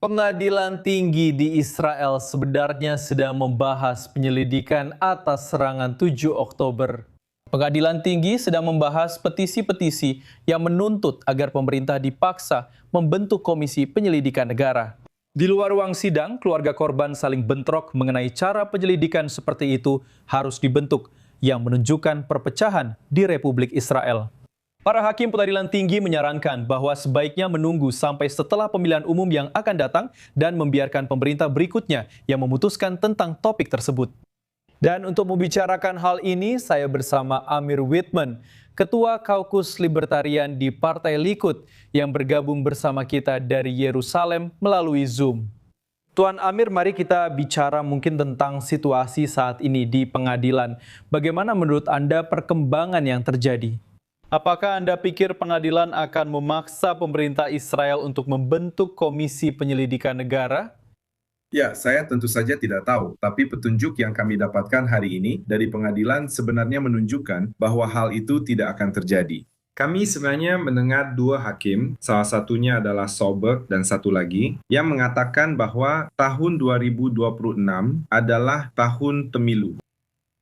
Pengadilan tinggi di Israel sebenarnya sedang membahas penyelidikan atas serangan 7 Oktober. Pengadilan tinggi sedang membahas petisi-petisi yang menuntut agar pemerintah dipaksa membentuk komisi penyelidikan negara. Di luar ruang sidang, keluarga korban saling bentrok mengenai cara penyelidikan seperti itu harus dibentuk yang menunjukkan perpecahan di Republik Israel. Para hakim pengadilan tinggi menyarankan bahwa sebaiknya menunggu sampai setelah pemilihan umum yang akan datang dan membiarkan pemerintah berikutnya yang memutuskan tentang topik tersebut. Dan untuk membicarakan hal ini, saya bersama Amir Whitman, Ketua Kaukus Libertarian di Partai Likud yang bergabung bersama kita dari Yerusalem melalui Zoom. Tuan Amir, mari kita bicara mungkin tentang situasi saat ini di pengadilan. Bagaimana menurut Anda perkembangan yang terjadi? Apakah Anda pikir pengadilan akan memaksa pemerintah Israel untuk membentuk komisi penyelidikan negara? Ya, saya tentu saja tidak tahu, tapi petunjuk yang kami dapatkan hari ini dari pengadilan sebenarnya menunjukkan bahwa hal itu tidak akan terjadi. Kami sebenarnya mendengar dua hakim, salah satunya adalah Solberg dan satu lagi, yang mengatakan bahwa tahun 2026 adalah tahun pemilu.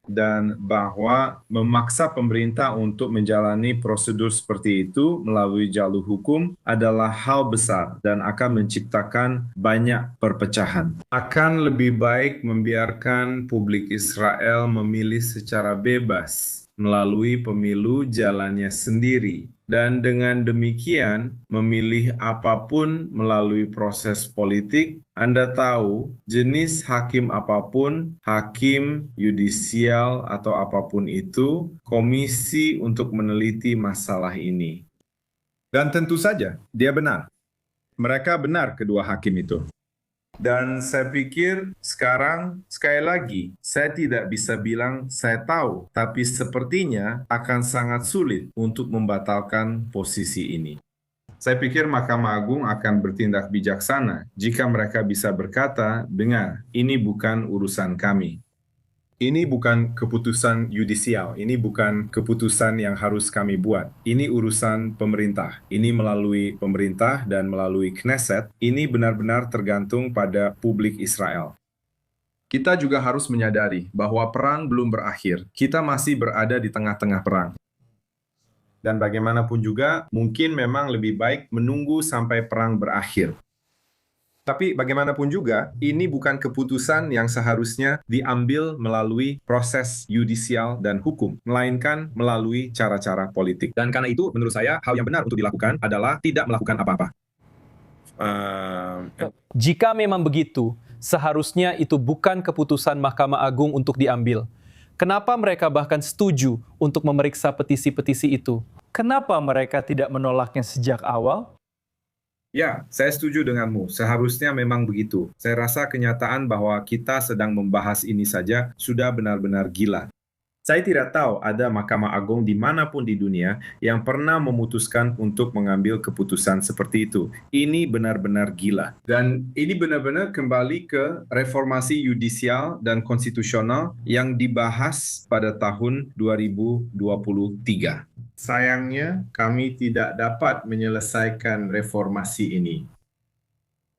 Dan bahwa memaksa pemerintah untuk menjalani prosedur seperti itu melalui jalur hukum adalah hal besar dan akan menciptakan banyak perpecahan. Akan lebih baik membiarkan publik Israel memilih secara bebas melalui pemilu jalannya sendiri. Dan dengan demikian, memilih apapun melalui proses politik, Anda tahu jenis hakim apapun, hakim, yudisial, atau apapun itu, komisi untuk meneliti masalah ini. Dan tentu saja, dia benar. Mereka benar kedua hakim itu. Dan saya pikir sekarang, sekali lagi, saya tidak bisa bilang saya tahu, tapi sepertinya akan sangat sulit untuk membatalkan posisi ini. Saya pikir Mahkamah Agung akan bertindak bijaksana jika mereka bisa berkata, dengar, ini bukan urusan kami. Ini bukan keputusan yudisial, ini bukan keputusan yang harus kami buat. Ini urusan pemerintah. Ini melalui pemerintah dan melalui Knesset, ini benar-benar tergantung pada publik Israel. Kita juga harus menyadari bahwa perang belum berakhir. Kita masih berada di tengah-tengah perang. Dan bagaimanapun juga, mungkin memang lebih baik menunggu sampai perang berakhir. Tapi bagaimanapun juga, ini bukan keputusan yang seharusnya diambil melalui proses yudisial dan hukum, melainkan melalui cara-cara politik. Dan karena itu, menurut saya, hal yang benar untuk dilakukan adalah tidak melakukan apa-apa. Jika memang begitu, seharusnya itu bukan keputusan Mahkamah Agung untuk diambil. Kenapa mereka bahkan setuju untuk memeriksa petisi-petisi itu? Kenapa mereka tidak menolaknya sejak awal? Ya, saya setuju denganmu. Seharusnya memang begitu. Saya rasa kenyataan bahwa kita sedang membahas ini saja sudah benar-benar gila. Saya tidak tahu ada Mahkamah Agung dimanapun di dunia yang pernah memutuskan untuk mengambil keputusan seperti itu. Ini benar-benar gila. Dan ini benar-benar kembali ke reformasi yudisial dan konstitusional yang dibahas pada tahun 2023. Sayangnya, kami tidak dapat menyelesaikan reformasi ini.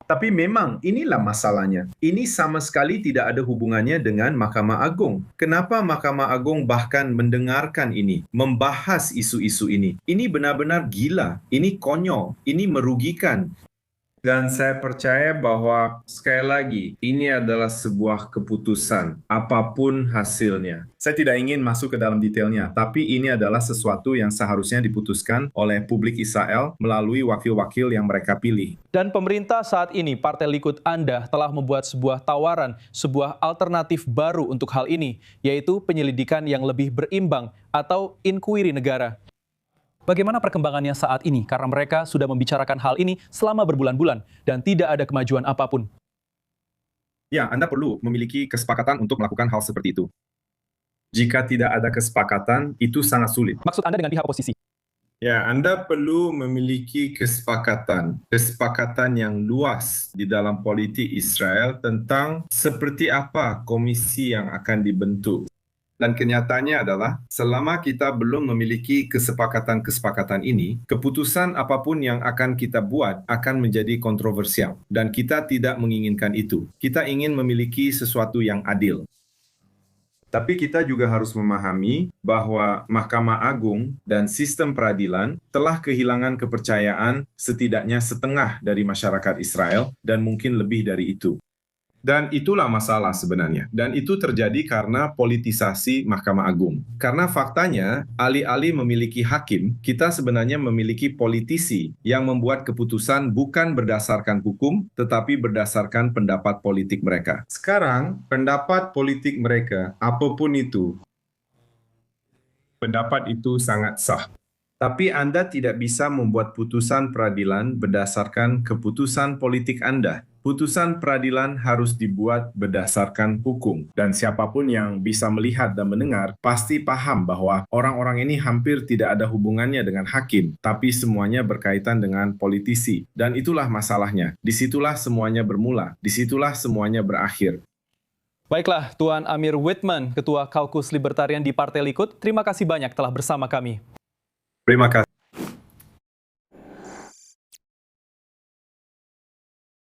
Tapi memang inilah masalahnya. Ini sama sekali tidak ada hubungannya dengan Mahkamah Agung. Kenapa Mahkamah Agung bahkan mendengarkan ini, membahas isu-isu ini? Ini benar-benar gila, ini konyol, ini merugikan. Dan saya percaya bahwa, sekali lagi, ini adalah sebuah keputusan, apapun hasilnya. Saya tidak ingin masuk ke dalam detailnya, tapi ini adalah sesuatu yang seharusnya diputuskan oleh publik Israel melalui wakil-wakil yang mereka pilih. Dan pemerintah saat ini, Partai Likud Anda telah membuat sebuah tawaran, sebuah alternatif baru untuk hal ini, yaitu penyelidikan yang lebih berimbang atau inkuiri negara. Bagaimana perkembangannya saat ini? Karena mereka sudah membicarakan hal ini selama berbulan-bulan dan tidak ada kemajuan apapun. Ya, Anda perlu memiliki kesepakatan untuk melakukan hal seperti itu. Jika tidak ada kesepakatan, itu sangat sulit. Maksud Anda dengan pihak oposisi? Ya, Anda perlu memiliki kesepakatan yang luas di dalam politik Israel tentang seperti apa komisi yang akan dibentuk. Dan kenyataannya adalah, selama kita belum memiliki kesepakatan-kesepakatan ini, keputusan apapun yang akan kita buat akan menjadi kontroversial. Dan kita tidak menginginkan itu. Kita ingin memiliki sesuatu yang adil. Tapi kita juga harus memahami bahwa Mahkamah Agung dan sistem peradilan telah kehilangan kepercayaan setidaknya setengah dari masyarakat Israel dan mungkin lebih dari itu. Dan itulah masalah sebenarnya. Dan itu terjadi karena politisasi Mahkamah Agung. Karena faktanya, alih-alih memiliki hakim, kita sebenarnya memiliki politisi yang membuat keputusan bukan berdasarkan hukum, tetapi berdasarkan pendapat politik mereka. Sekarang, pendapat politik mereka, apapun itu, pendapat itu sangat sah. Tapi Anda tidak bisa membuat putusan peradilan berdasarkan keputusan politik Anda. Putusan peradilan harus dibuat berdasarkan hukum. Dan siapapun yang bisa melihat dan mendengar pasti paham bahwa orang-orang ini hampir tidak ada hubungannya dengan hakim, tapi semuanya berkaitan dengan politisi. Dan itulah masalahnya. Disitulah semuanya bermula. Disitulah semuanya berakhir. Baiklah, Tuan Amir Whitman, Ketua Kaukus Libertarian di Partai Likud, terima kasih banyak telah bersama kami. Terima kasih.